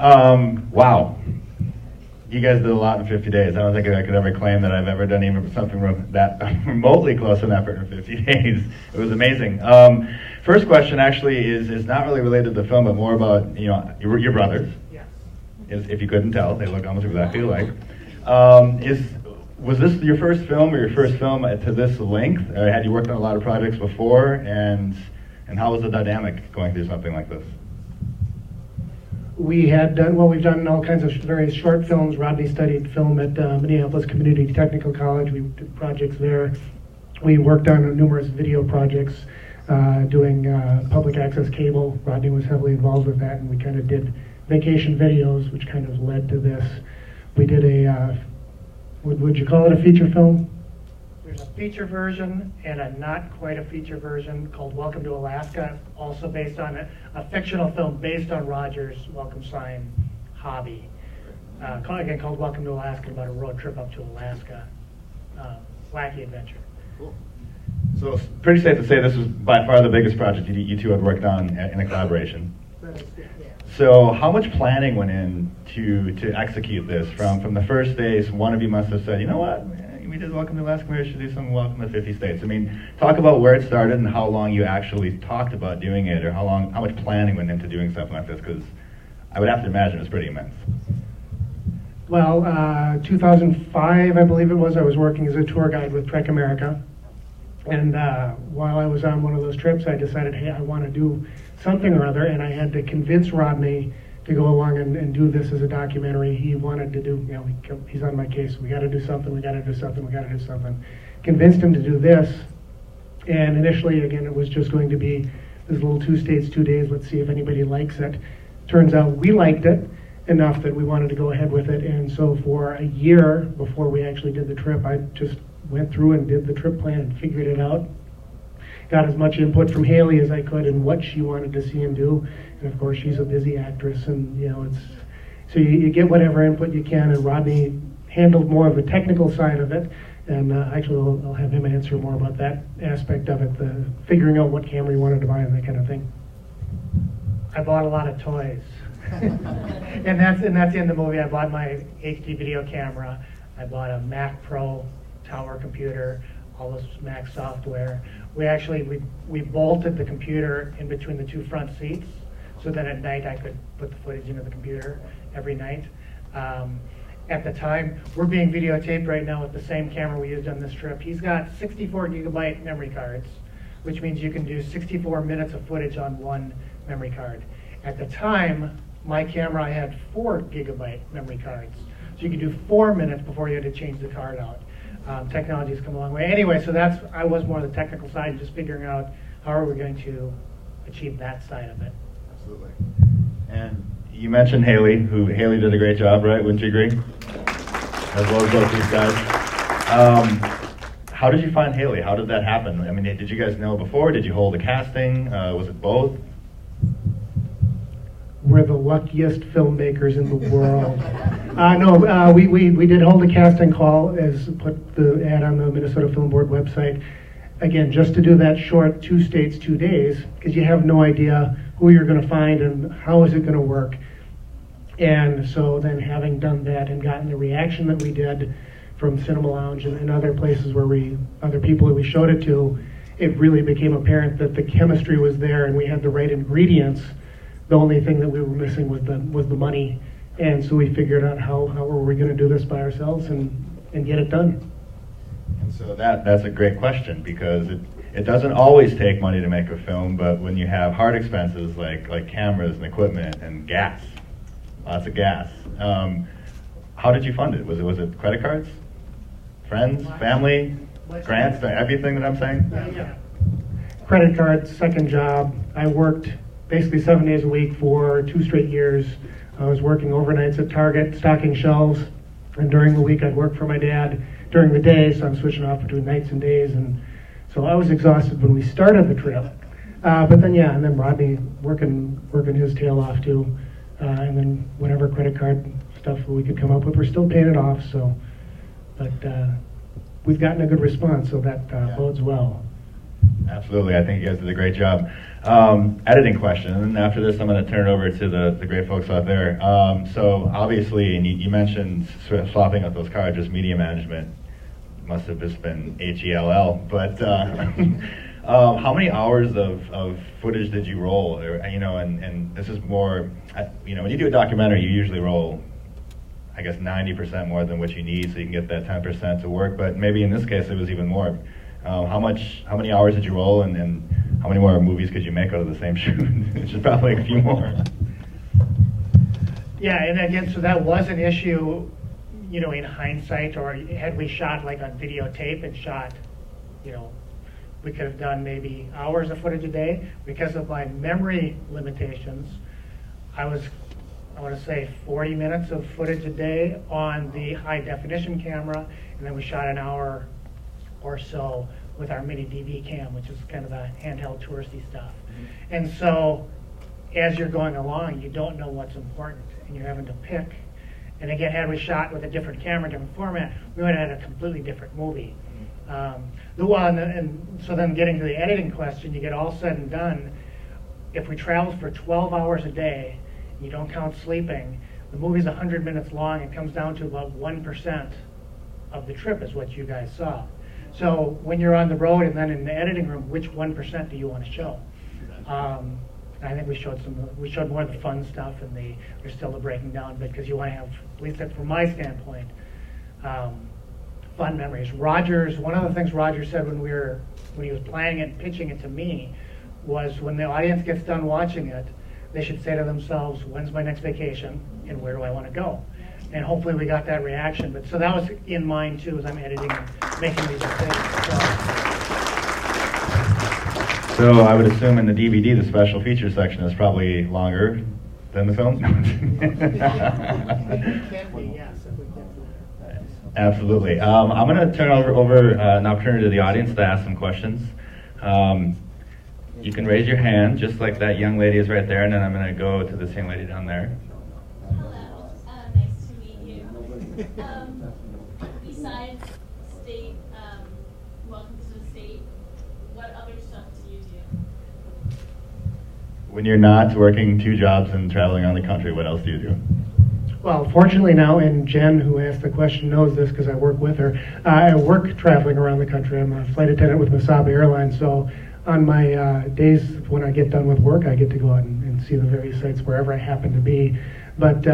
Wow. You guys did a lot in 50 days. I don't think I could ever claim that I've ever done even something that remotely close to an effort in 50 days. It was amazing. First question actually is not really related to the film, but more about your brothers. Yes. If you couldn't tell, they look almost exactly alike. Was this your first film or your first film to this length? Or had you worked on a lot of projects before? And how was the dynamic going through something like this? We've done all kinds of various short films. Rodney studied film at Minneapolis Community Technical College. We did projects there. We worked on numerous video projects, doing public access cable. Rodney was heavily involved with that, and we kind of did vacation videos, which kind of led to this. We did would you call it a feature film? There's a feature version and a not quite a feature version called Welcome to Alaska, also based on a fictional film based on Roger's Welcome Sign hobby. Again, called Welcome to Alaska, about a road trip up to Alaska. Wacky adventure. Cool. So it's pretty safe to say this was by far the biggest project you two had worked on in a collaboration. So how much planning went in to execute this? From the first days, one of you must have said, you know what, we did Welcome to Alaska, we should do some Welcome to 50 States. I mean, talk about where it started and how long you actually talked about doing it, or how much planning went into doing something like this, because I would have to imagine it was pretty immense. Well, 2005, I believe it was, I was working as a tour guide with Trek America. And while I was on one of those trips, I decided, hey, I want to do something or other, and I had to convince Rodney to go along and do this as a documentary. He wanted to do, he's on my case. We got to do something, we got to do something, we got to do something. Convinced him to do this, and initially, again, it was just going to be this little 2 states, 2 days, let's see if anybody likes it. Turns out we liked it enough that we wanted to go ahead with it, and so for a year before we actually did the trip, I just went through and did the trip plan and figured it out. Got as much input from Haley as I could and what she wanted to see him do. And of course, she's a busy actress, and so you get whatever input you can. And Rodney handled more of the technical side of it, and actually I'll have him answer more about that aspect of it, the figuring out what camera he wanted to buy and that kind of thing. I bought a lot of toys, and that's in the movie. I bought my HD video camera. I bought a Mac Pro tower computer, all this Mac software. We bolted the computer in between the 2 front seats, so that at night I could put the footage into the computer every night. At the time, we're being videotaped right now with the same camera we used on this trip. He's got 64 gigabyte memory cards, which means you can do 64 minutes of footage on one memory card. At the time, my camera, I had 4 gigabyte memory cards. So you could do 4 minutes before you had to change the card out. Technology's come a long way. Anyway, so I was more the technical side, just figuring out how are we going to achieve that side of it. Absolutely. And you mentioned Haley did a great job, right? Wouldn't you agree? As well as both these guys. How did you find Haley? How did that happen? I mean, did you guys know before? Did you hold a casting? Was it both? We're the luckiest filmmakers in the world. We did hold a casting call, put the ad on the Minnesota Film Board website. Again, just to do that short 2 states, 2 days, because you have no idea who you're going to find and how is it going to work. And so then having done that and gotten the reaction that we did from Cinema Lounge and other places other people that we showed it to, it really became apparent that the chemistry was there and we had the right ingredients. The only thing that we were missing was the money, and so we figured out how were we going to do this by ourselves and get it done. And so that's a great question, because it doesn't always take money to make a film, but when you have hard expenses like cameras and equipment and gas, lots of gas, how did you fund it? Was it credit cards, friends, family, grants, everything that I'm saying? Yeah. Credit cards, second job. I worked basically 7 days a week for 2 straight years. I was working overnights at Target, stocking shelves, and during the week I'd work for my dad during the day, so I'm switching off between nights and days, and so I was exhausted when we started the trip. But then Rodney working his tail off too, and then whatever credit card stuff we could come up with, we're still paying it off. So, but we've gotten a good response, so that bodes well. Absolutely. I think you guys did a great job. Editing question, and after this I'm going to turn it over to the great folks out there. So obviously, and you mentioned sort of swapping out those cartridges, media management must have just been HELL, but how many hours of footage did you roll? Or, you know, and this is more, you know, when you do a documentary, you usually roll, I guess, 90% more than what you need, so you can get that 10% to work. But maybe in this case, it was even more. How many hours did you roll, and how many more movies could you make out of the same shoot? Which is probably a few more. Yeah, and again, so that was an issue, you know, in hindsight, or had we shot like on videotape and shot, you know, we could have done maybe hours of footage a day. Because of my memory limitations, I want to say 40 minutes of footage a day on the high definition camera, and then we shot an hour or so with our mini DV cam, which is kind of the handheld touristy stuff. And so as you're going along, you don't know what's important, and you're having to pick. And again, had we shot with a different camera, different format, we would have had a completely different movie. And so then getting to the editing question, you get all said and done, if we travel for 12 hours a day, you don't count sleeping, the movie's 100 minutes long, it comes down to about 1% of the trip is what you guys saw. So when you're on the road and then in the editing room, which 1% do you want to show? I think we showed more of the fun stuff, and there's still the breaking down bit, because you want to have, at least from my standpoint, fun memories. One of the things Roger said when he was planning it and pitching it to me was, when the audience gets done watching it, they should say to themselves, when's my next vacation and where do I want to go? And hopefully we got that reaction. But so that was in mind too, as I'm editing and making these mistakes. So I would assume in the DVD, the special features section is probably longer than the film? It can be, yes. Absolutely. I'm going to turn over an opportunity to the audience to ask some questions. You can raise your hand, just like that young lady is right there, and then I'm going to go to this young lady down there. Hello, nice to meet you. Besides state, welcome to the state, what other stuff do you do? When you're not working 2 jobs and traveling around the country, what else do you do? Well, fortunately now, and Jen, who asked the question, knows this because I work with her, I work traveling around the country. I'm a flight attendant with Misabi Airlines, so on my days when I get done with work, I get to go out and see the various sites wherever I happen to be. But,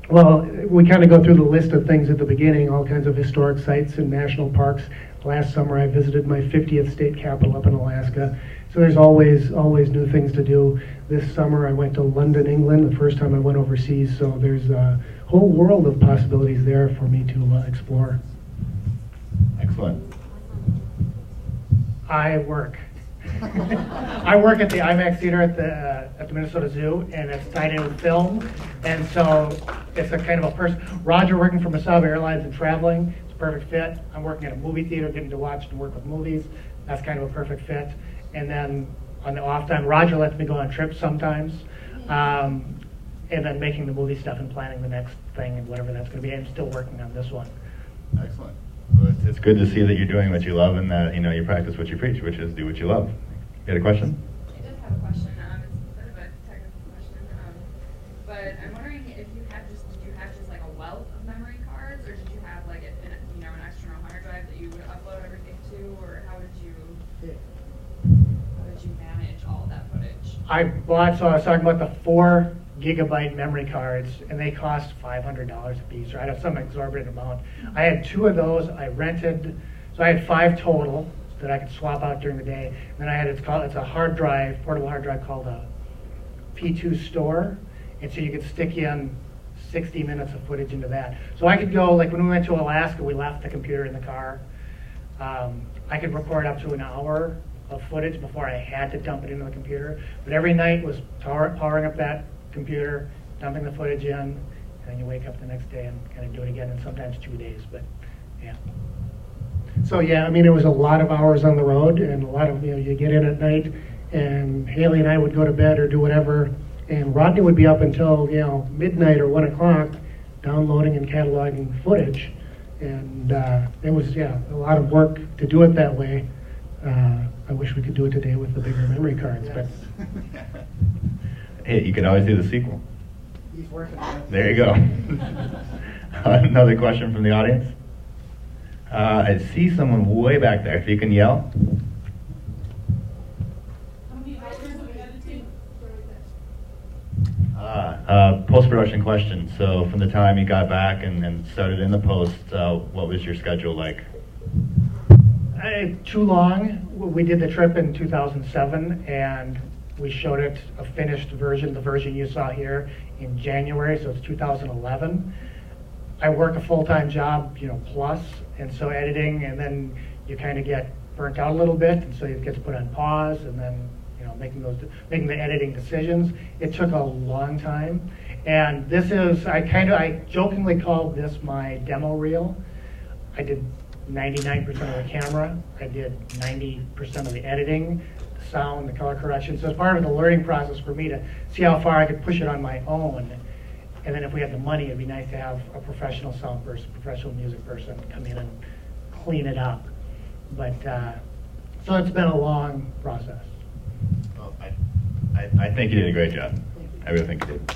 well, we kind of go through the list of things at the beginning, all kinds of historic sites and national parks. Last summer I visited my 50th state capital up in Alaska. So there's always new things to do. This summer I went to London, England, the first time I went overseas, so there's a whole world of possibilities there for me to explore. Excellent. I work. I work at the IMAX theater at the Minnesota Zoo, and it's tied in with film, and so it's a kind of a person. Roger working for Misabi Airlines and traveling, it's a perfect fit. I'm working at a movie theater, getting to watch and work with movies. That's kind of a perfect fit. And then on the off time, Roger lets me go on trips sometimes, and then making the movie stuff and planning the next thing and whatever that's going to be. I'm still working on this one. Excellent. Well, it's good to see that you're doing what you love, and that you practice what you preach, which is do what you love. You had a question? I did have a question. It's a bit of a technical question, but I'm wondering if did you have just like a wealth of memory cards, or did you have like an external hard drive that you would upload everything to, or how did you manage all of that footage? So I was talking about the 4 gigabyte memory cards, and they cost $500 a piece, right? Of some exorbitant amount. I had 2 of those. I rented, so I had 5 total that I could swap out during the day. And then I had it's a hard drive, portable hard drive called a P2 Store, and so you could stick in 60 minutes of footage into that. So I could go, like when we went to Alaska, we left the computer in the car. I could record up to an hour of footage before I had to dump it into the computer. But every night was powering up that computer, dumping the footage in, and then you wake up the next day and kind of do it again, and sometimes 2 days, but yeah. So yeah, I mean, it was a lot of hours on the road, and a lot of, you get in at night, and Haley and I would go to bed or do whatever, and Rodney would be up until, midnight or 1 o'clock downloading and cataloging footage. And it was, a lot of work to do it that way. I wish we could do it today with the bigger memory cards, but Hey, you could always do the sequel. He's working on it. There you go. Another question from the audience? I see someone way back there. If you can yell. How many hours of editing? Post-production question. So from the time you got back and started in the post, what was your schedule like? Too long. We did the trip in 2007, and we showed it a finished version, the version you saw here, in January, so it's 2011. I work a full-time job, plus, and so editing, and then you kind of get burnt out a little bit, and so it gets put on pause, and then making the editing decisions. It took a long time, and this is I jokingly call this my demo reel. I did 99% of the camera. I did 90% of the editing, the sound, the color correction. So it's part of the learning process for me to see how far I could push it on my own. And then if we had the money, it'd be nice to have a professional sound person, professional music person come in and clean it up. But so it's been a long process. Well, I think you did a great job. I really think you did.